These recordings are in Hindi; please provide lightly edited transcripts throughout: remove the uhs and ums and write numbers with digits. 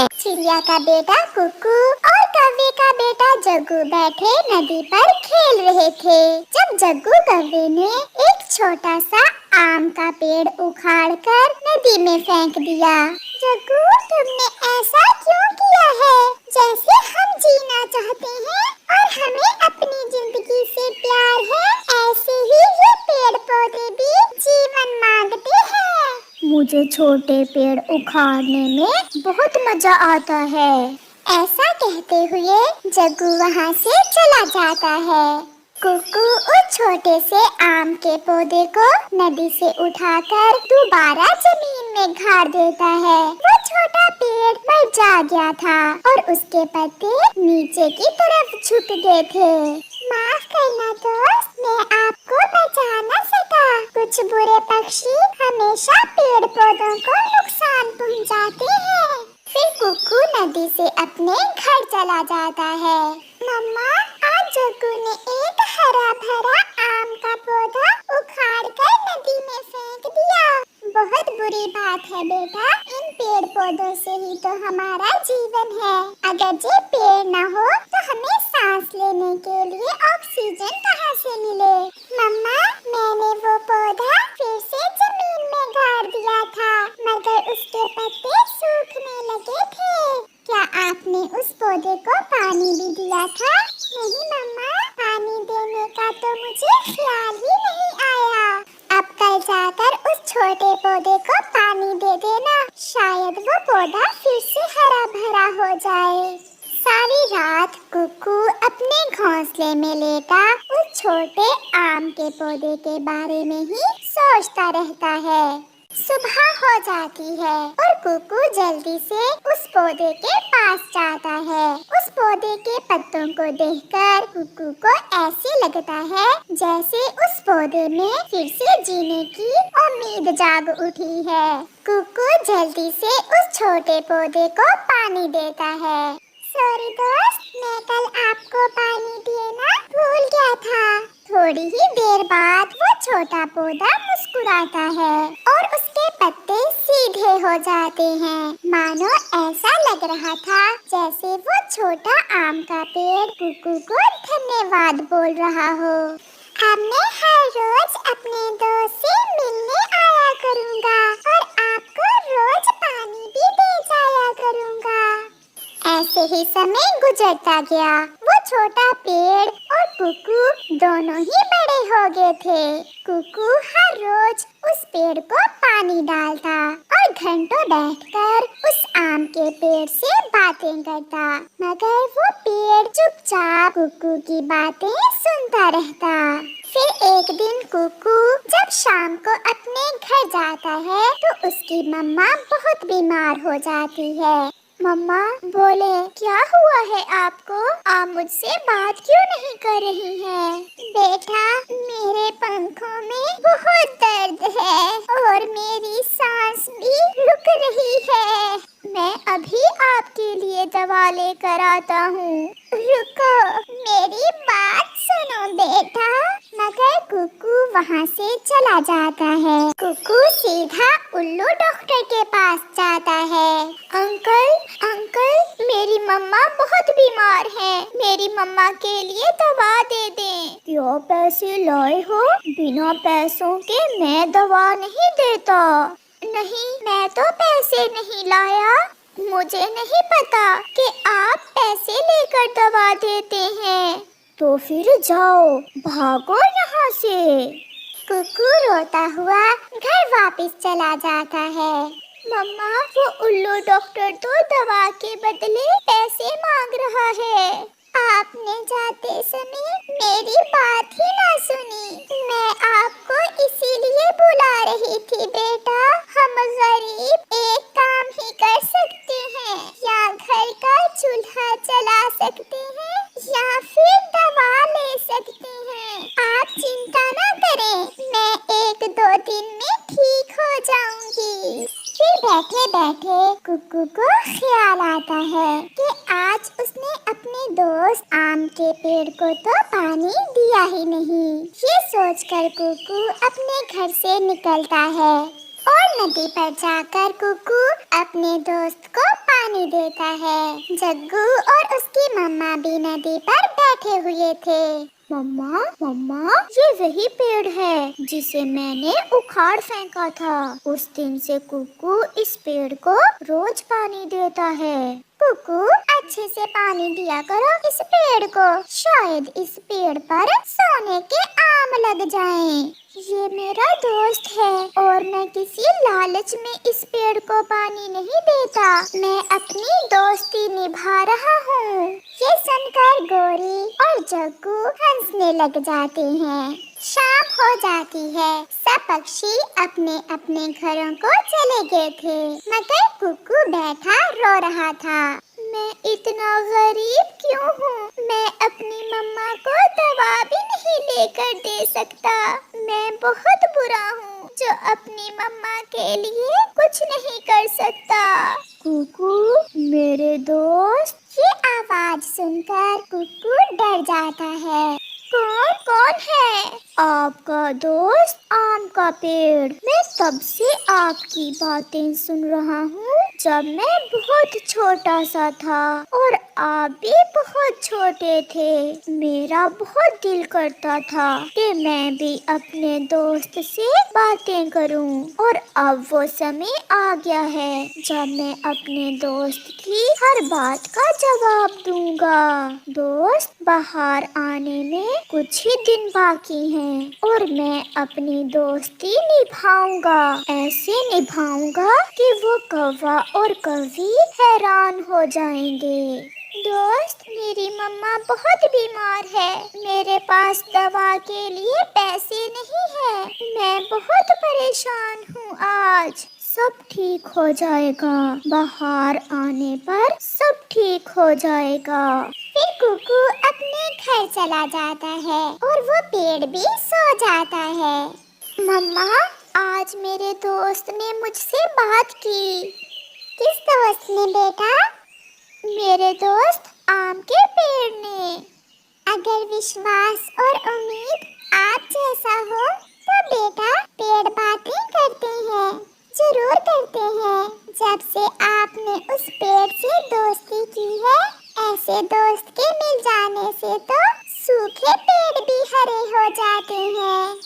चिड़िया का बेटा कुकू और कौवे का बेटा जग्गू बैठे नदी पर खेल रहे थे। जब जग्गू कौवे ने एक छोटा सा आम का पेड़ उखाड़कर नदी में फेंक दिया। जग्गू, तुमने ऐसा क्यों किया है? जैसे हम जीना चाहते हैं और हमें अपनी जिंदगी से प्यार है, ऐसे ही ये पेड़ पौधे भी जीवन मांगते हैं। मुझे छोटे पेड़ उखाड़ने में बहुत मजा आता है। ऐसा कहते हुए जग्गू वहाँ से चला जाता है। कुकू उस छोटे से आम के पौधे को नदी से उठाकर दोबारा जमीन में गाड़ देता है। वो छोटा पेड़ मुरझा गया था और उसके पत्ते नीचे की तरफ झुक गए थे। माफ करना दोस्त, मैं आपको बचा न सका। कुछ बुरे पक्षी हमेशा पेड़ पौधों को नुकसान पहुंचाते हैं। फिर कुकू नदी से अपने घर चला जाता है। मम्मा, आज जग्गू ने एक हरा भरा आम का पौधा उखाड़कर नदी में फेंक दिया। बहुत बुरी बात है बेटा, इन पेड़ पौधों से ही तो हमारा जीवन है। अगर ये पेड़ न हो तो हमें सांस लेने के लिए ऑक्सीजन कहाँ से मिले? मम्मा, मैंने वो पौधा फिर से जमीन में गाड़ दिया था, मगर उसके पत्ते सूखने लगे थे। क्या आपने उस पौधे को पानी भी दिया था? नहीं मम्मा, पानी देने का तो मुझे ख्याल ही नहीं आया। अब कल जाकर उस छोटे पौधे को पानी दे देना, शायद वो पौधा फिर से हरा भरा हो जाए। सारी रात कुकू अपने घोंसले में लेटा उस छोटे आम के पौधे के बारे में ही सोचता रहता है। सुबह हो जाती है और कुकू जल्दी से उस पौधे के पास जाता है। उस पौधे के पत्तों को देखकर कुकू को ऐसे लगता है जैसे उस पौधे में फिर से जीने की उम्मीद जाग उठी है। कुकू जल्दी से उस छोटे पौधे को पानी देता है। सॉरी दोस्त, मैं कल आपको पानी देना भूल गया था। थोड़ी ही देर बाद वो छोटा पौधा मुस्कुराता है और उसके पत्ते सीधे हो जाते हैं, मानो ऐसा लग रहा था जैसे वो छोटा आम का पेड़ कुकू को धन्यवाद बोल रहा हो। अब मैं हर रोज अपने दोस्त से मिलने आया करूँगा और आपको रोज पानी भी दे जाया करूँगा। ऐसे ही समय गुजरता गया। वो छोटा पेड़ और कुकू दोनों ही बड़े हो गए थे। कुकू हर रोज उस पेड़ को पानी डालता और घंटों बैठकर उस आम के पेड़ से बातें करता, मगर वो पेड़ चुपचाप कुकू की बातें सुनता रहता। फिर एक दिन कुकू जब शाम को अपने घर जाता है तो उसकी मम्मा बहुत बीमार हो जाती है। मम्मा बोले, क्या हुआ है आपको? आप मुझसे बात क्यों नहीं कर रही हैं? बेटा, मेरे पंखों में बहुत दर्द है और मेरी सांस भी रुक रही है। मैं अभी आपके लिए दवा लेकर आता हूँ। रुको, मेरी बात सुनो बेटा। मगर कुकू वहाँ से चला जाता है। कुकू सीधा उल्लू डॉक्टर के पास जाता है। अंकल, अंकल, मेरी मम्मा बहुत बीमार है, मेरी मम्मा के लिए दवा दे दें। क्यों पैसे लाए हो? बिना पैसों के मैं दवा नहीं देता। नहीं, मैं तो पैसे नहीं लाया। मुझे नहीं पता कि आप पैसे लेकर दवा देते हैं। तो फिर जाओ, भागो यहाँ से। कुकू रोता हुआ घर वापस चला जाता है। मम्मा, वो उल्लू डॉक्टर तो दवा के बदले पैसे मांग रहा है। आपने जाते समय मेरी बात ही ना सुनी। मैं आपको इसीलिए बुला रही थी बेटा। हम गरीब एक काम ही कर सकते हैं, या घर का चूल्हा जला सकते हैं या फिर दवा ले सकते हैं। आप चिंता ना करें, मैं 1-2 दिन में ठीक हो जाऊंगी। फिर बैठे बैठे कुकू को ख्याल आता है कि आज उसने अपने दोस्त आम के पेड़ को तो पानी दिया ही नहीं। ये सोचकर कुकू अपने घर से निकलता है। और नदी पर जाकर कुकू अपने दोस्त को पानी देता है। जग्गू और उसकी मम्मा भी नदी पर बैठे हुए थे। मम्मा मम्मा, ये वही पेड़ है जिसे मैंने उखाड़ फेंका था। उस दिन से कुकू इस पेड़ को रोज पानी देता है। कुकू, अच्छे से पानी दिया करो इस पेड़ को, शायद इस पेड़ पर सोने के आम लग जाएं। ये मेरा दोस्त है और मैं किसी लालच में इस पेड़ को पानी नहीं देता। मैं अपनी दोस्ती निभा रहा हूँ। ये सुनकर गोरी और जग्गू हंसने लग जाते हैं। शाम हो जाती है। सब पक्षी अपने अपने घरों को चले गए थे, मगर कुकू बैठा रो रहा था। मैं इतना गरीब क्यों हूँ? मैं अपनी मम्मा को दवा भी नहीं लेकर दे सकता। मैं बहुत बुरा हूँ जो अपनी मम्मा के लिए कुछ नहीं कर सकता। कुकू मेरे दोस्त। ये आवाज सुनकर कुकू डर जाता है। कौन कौन है? आपका दोस्त आम का पेड़। मैं तब से आपकी बातें सुन रहा हूँ जब मैं बहुत छोटा सा था और आप भी बहुत छोटे थे। मेरा बहुत दिल करता था कि मैं भी अपने दोस्त से बातें करूँ और अब वो समय आ गया है जब मैं अपने दोस्त की हर बात का जवाब दूंगा। दोस्त, बाहर आने में कुछ ही दिन बाकी हैं और मैं अपनी दोस्ती निभाऊंगा। ऐसे निभाऊंगा कि वो कौवा और कौवी हैरान हो जाएंगे। दोस्त, मेरी मम्मा बहुत बीमार है। मेरे पास दवा के लिए पैसे नहीं है। मैं बहुत परेशान हूँ आज। सब ठीक हो जाएगा। बाहर आने पर सब ठीक हो जाएगा। फिर कुकू अपने घर चला जाता है और वो पेड़ भी सो जाता है। मम्मा, आज मेरे दोस्त ने मुझसे बात की। किस दोस्त ने बेटा? मेरे दोस्त आम के पेड़ ने। अगर विश्वास और उम्मीद आप जैसा हो तो बेटा पेड़ बातें करते हैं, जरूर करते हैं। जब से आपने उस पेड़ से दोस्ती की है, ऐसे दोस्त के मिल जाने से तो सूखे पेड़ भी हरे हो जाते हैं।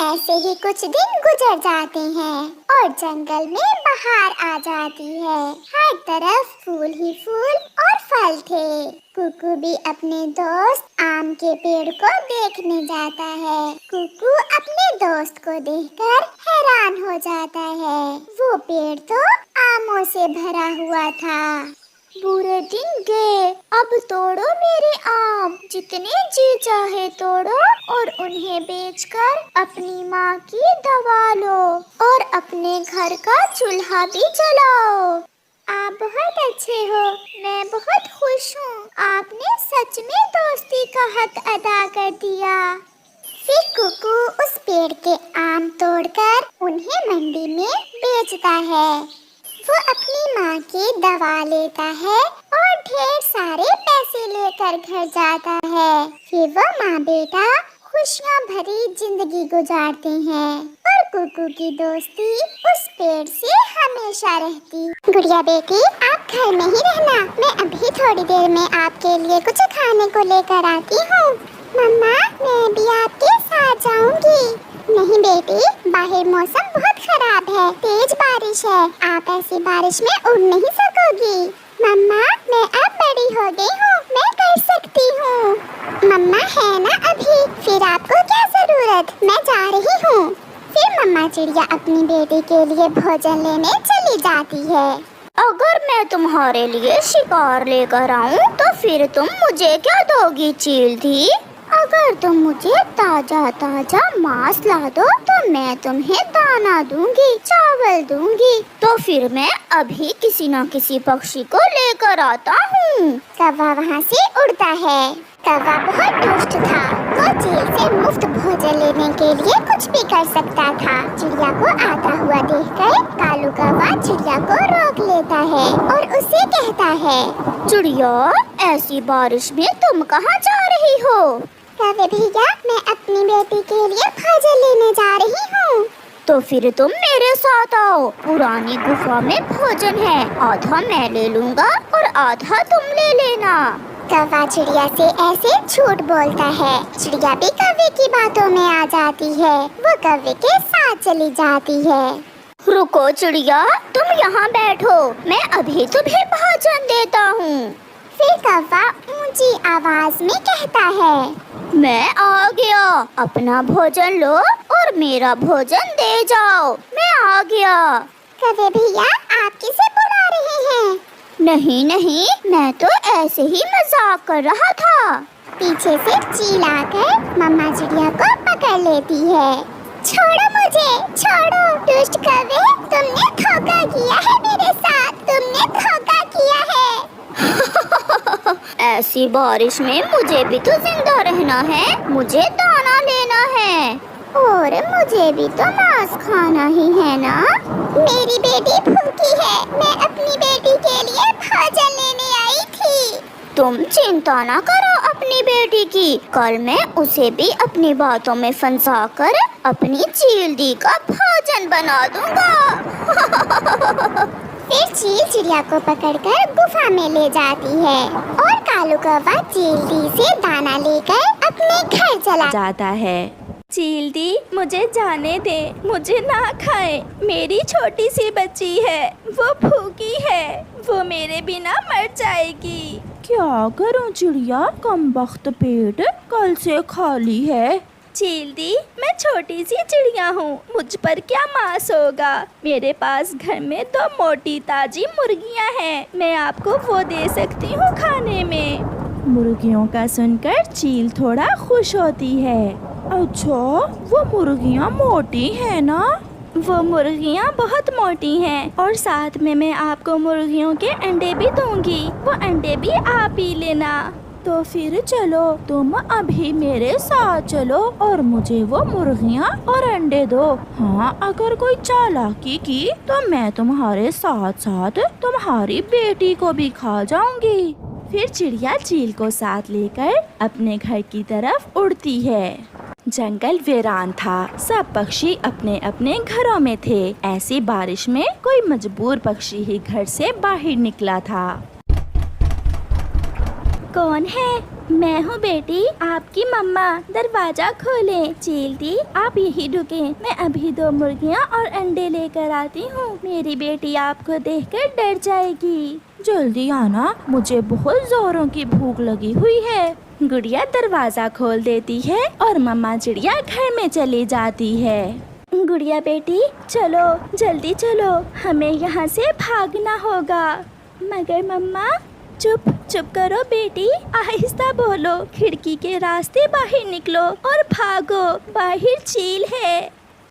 ऐसे ही कुछ दिन गुजर जाते हैं और जंगल में बहार आ जाती है। हर तरफ फूल ही फूल और फल थे। कुकू भी अपने दोस्त आम के पेड़ को देखने जाता है। कुकू अपने दोस्त को देखकर हैरान हो जाता है। वो पेड़ तो आमों से भरा हुआ था। बुरे दिन गए, अब तोड़ो मेरे आम, जितने जी चाहे तोड़ो और उन्हें बेचकर अपनी माँ की दवा लो और अपने घर का चूल्हा भी जलाओ। आप बहुत अच्छे हो, मैं बहुत खुश हूँ। आपने सच में दोस्ती का हक अदा कर दिया। फिर कुकू उस पेड़ के आम तोड़कर उन्हें मंडी में बेचता है। वो अपनी माँ की दवा लेता है और ढेर सारे पैसे लेकर घर जाता है। फिर वो माँ बेटा खुशियाँ भरी जिंदगी गुजारते हैं और कुकू की दोस्ती उस पेड़ से हमेशा रहती। गुड़िया बेटी, आप घर में ही रहना, मैं अभी थोड़ी देर में आपके लिए कुछ खाने को लेकर आती हूँ। मम्मा, मैं भी आपके साथ जाऊंगी। नहीं बेटी, बाहर मौसम बहुत खराब है, तेज बारिश है। आप ऐसी बारिश में उड़ नहीं सकोगी। मम्मा, मैं अब बड़ी हो गई हूँ, मैं कर सकती हूँ। मम्मा है ना अभी, फिर आपको क्या जरूरत, मैं जा रही हूँ। फिर मम्मा चिड़िया अपनी बेटी के लिए भोजन लेने चली जाती है। अगर मैं तुम्हारे लिए शिकार लेकर आऊं तो फिर तुम मुझे क्या दोगी चीलधी? अगर तुम मुझे ताजा ताजा मांस ला दो तो मैं तुम्हें दाना दूंगी, चावल दूंगी। तो फिर मैं अभी किसी न किसी पक्षी को लेकर आता हूँ। कौवा वहाँ से उड़ता है। कौवा बहुत दुष्ट था। वो चील से मुफ्त भोजन लेने के लिए कुछ भी कर सकता था। चिड़िया को आता हुआ देखकर कालू कौवा चिड़िया को रोक लेता है और उसे कहता है, चिड़िया, ऐसी बारिश में तुम कहाँ जा रही हो? कौवे भैया, मैं अपनी बेटी के लिए भोजन लेने जा रही हूँ। तो फिर तुम मेरे साथ आओ, पुरानी गुफा में भोजन है, आधा मैं ले लूँगा और आधा तुम ले लेना। कौवा चिड़िया से ऐसे झूठ बोलता है। चिड़िया भी कौवे की बातों में आ जाती है। वो कौवे के साथ चली जाती है। रुको चिड़िया, तुम यहाँ बैठो, मैं अभी तुम्हें भोजन देता हूँ। फिर कौवा ऊंची आवाज में कहता है, मैं आ गया, अपना भोजन लो और मेरा भोजन दे जाओ, मैं आ गया। कौवे भैया, आप किसे बुला रहे हैं? नहीं नहीं, मैं तो ऐसे ही मजाक कर रहा था। पीछे से चील आकर मम्मा चिड़िया को पकड़ लेती है। छोड़ो मुझे, छोड़ो दुष्ट कौवे, तुमने धोखा किया है मेरे साथ, तुमने धोखा किया है। ऐसी बारिश में मुझे भी तो जिंदा रहना है, मुझे दाना लेना है और मुझे भी तो मांस खाना ही है ना। मेरी बेटी भूखी है, मैं अपनी बेटी के लिए भोजन लेने आई थी। तुम चिंता ना करो अपनी बेटी की, कल मैं उसे भी अपनी बातों में फंसा कर अपनी चील दी का भोजन बना दूंगा। फिर चील चिड़िया को पकड़कर गुफा में ले जाती है और कालू कौवा चील दी से दाना लेकर अपने घर चला जाता है। चील दी, मुझे जाने दे, मुझे ना खाए, मेरी छोटी सी बच्ची है, वो भूखी है, वो मेरे बिना मर जाएगी। क्या करूं चिड़िया, कमबख्त पेट कल से खाली है। चील दी, मैं छोटी सी चिड़िया हूँ, मुझ पर क्या मांस होगा। मेरे पास घर में 2 मोटी ताजी मुर्गियाँ हैं, मैं आपको वो दे सकती हूँ खाने में। मुर्गियों का सुनकर चील थोड़ा खुश होती है। अच्छा, वो मुर्गियाँ मोटी है ना? वो मुर्गियाँ बहुत मोटी हैं और साथ में मैं आपको मुर्गियों के अंडे भी दूंगी, वो अंडे भी आप ही लेना। तो फिर चलो, तुम अभी मेरे साथ चलो और मुझे वो मुर्गियाँ और अंडे दो। हाँ, अगर कोई चालाकी की तो मैं तुम्हारे साथ साथ तुम्हारी बेटी को भी खा जाऊंगी। फिर चिड़िया चील को साथ लेकर अपने घर की तरफ उड़ती है। जंगल वीरान था, सब पक्षी अपने अपने घरों में थे। ऐसी बारिश में कोई मजबूर पक्षी ही घर से बाहर निकला था। कौन है? मैं हूँ बेटी, आपकी मम्मा, दरवाजा खोलें। चील दी, आप यही रुके, मैं अभी 2 मुर्गियाँ और अंडे लेकर आती हूँ, मेरी बेटी आपको देखकर डर जाएगी। जल्दी आना, मुझे बहुत जोरों की भूख लगी हुई है। गुड़िया दरवाजा खोल देती है और मम्मा चिड़िया घर में चली जाती है। गुड़िया बेटी, चलो जल्दी चलो, हमें यहाँ से भागना होगा। मगर मम्मा, चुप चुप करो बेटी, आहिस्ता बोलो, खिड़की के रास्ते बाहर निकलो और भागो, बाहर चील है।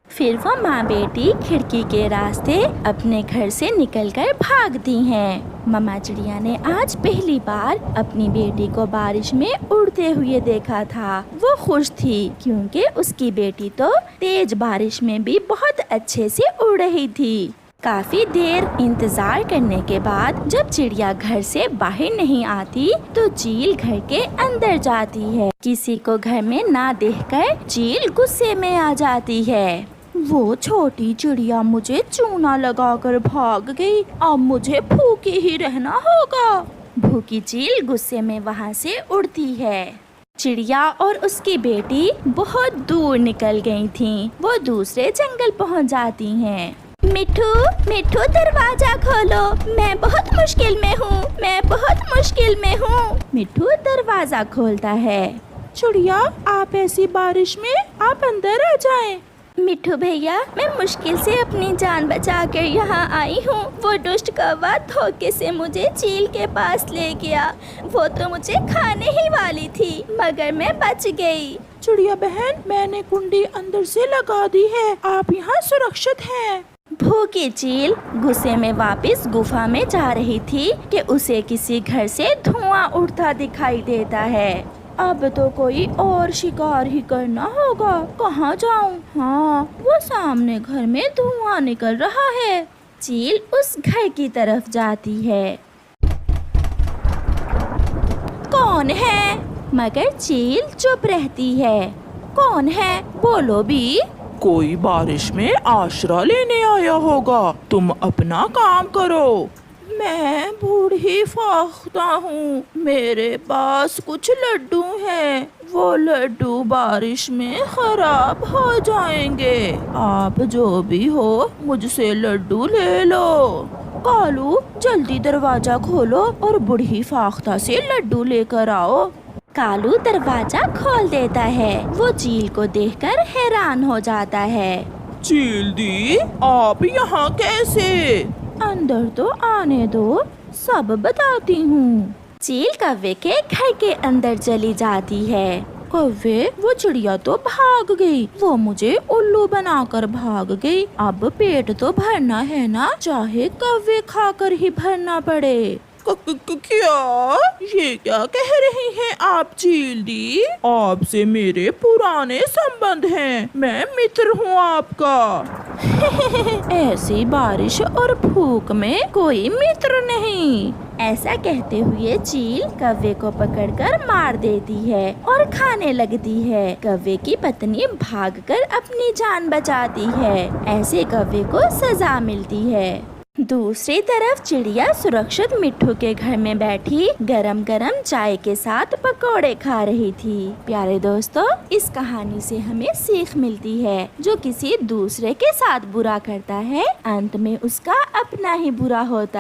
फिर वो माँ बेटी खिड़की के रास्ते अपने घर से निकलकर भागती हैं। मम्मा चिड़िया ने आज पहली बार अपनी बेटी को बारिश में उड़ते हुए देखा था। वो खुश थी क्योंकि उसकी बेटी तो तेज बारिश में भी बहुत अच्छे से उड़ रही थी। काफी देर इंतजार करने के बाद जब चिड़िया घर से बाहर नहीं आती तो चील घर के अंदर जाती है। किसी को घर में ना देखकर चील गुस्से में आ जाती है। वो छोटी चिड़िया मुझे चूना लगाकर भाग गई, अब मुझे भूखी ही रहना होगा। भूखी चील गुस्से में वहाँ से उड़ती है। चिड़िया और उसकी बेटी बहुत दूर निकल गई थीं। वो दूसरे जंगल पहुँच जाती हैं। मिठू, मिठू दरवाजा खोलो, मैं बहुत मुश्किल में हूँ, मैं बहुत मुश्किल में हूँ। मिठू दरवाजा खोलता है। चिड़िया, आप ऐसी बारिश में आप अंदर आ जाएं। मिठू भैया, मैं मुश्किल से अपनी जान बचाकर यहाँ आई हूँ। वो दुष्ट कौवा धोखे से मुझे चील के पास ले गया। वो तो मुझे खाने ही वाली थी, मगर मैं बच गई। चिड़िया बहन, मैंने कुंडी अंदर से लगा दी है, आप यहाँ सुरक्षित हैं। भूखी चील गुस्से में वापस गुफा में जा रही थी कि उसे किसी घर से धुआं उठता दिखाई देता है। अब तो कोई और शिकार ही करना होगा, कहाँ जाऊँ? हाँ, वो सामने घर में धुआं निकल रहा है। चील उस घर की तरफ जाती है। कौन है? मगर चील चुप रहती है। कौन है? बोलो भी। कोई बारिश में आश्रय लेने आया होगा। तुम अपना काम करो। मैं बूढ़ी फाख्ता हूँ, मेरे पास कुछ लड्डू हैं, वो लड्डू बारिश में खराब हो जाएंगे। आप जो भी हो मुझसे लड्डू ले लो। कालू जल्दी दरवाजा खोलो और बूढ़ी फाख्ता से लड्डू लेकर आओ। कालू दरवाजा खोल देता है। वो चील को देखकर हैरान हो जाता है। चील दी, आप यहाँ कैसे? अंदर तो आने दो, सब बताती हूँ। चील कौवे के घर के अंदर चली जाती है। कौवे, वो चिड़िया तो भाग गई, वो मुझे उल्लू बनाकर भाग गई। अब पेट तो भरना है ना, चाहे कौवे खाकर ही भरना पड़े। क्या? ये क्या कह रही हैं आप चील दी? आपसे मेरे पुराने संबंध हैं, मैं मित्र हूँ आपका। ऐसी बारिश और भूख में कोई मित्र नहीं। ऐसा कहते हुए चील कौवे को पकड़कर मार देती है और खाने लगती है। कौवे की पत्नी भागकर अपनी जान बचाती है। ऐसे कौवे को सजा मिलती है। दूसरी तरफ चिड़िया सुरक्षित मिट्ठू के घर में बैठी गरम गरम चाय के साथ पकोड़े खा रही थी। प्यारे दोस्तों, इस कहानी से हमें सीख मिलती है, जो किसी दूसरे के साथ बुरा करता है, अंत में उसका अपना ही बुरा होता है।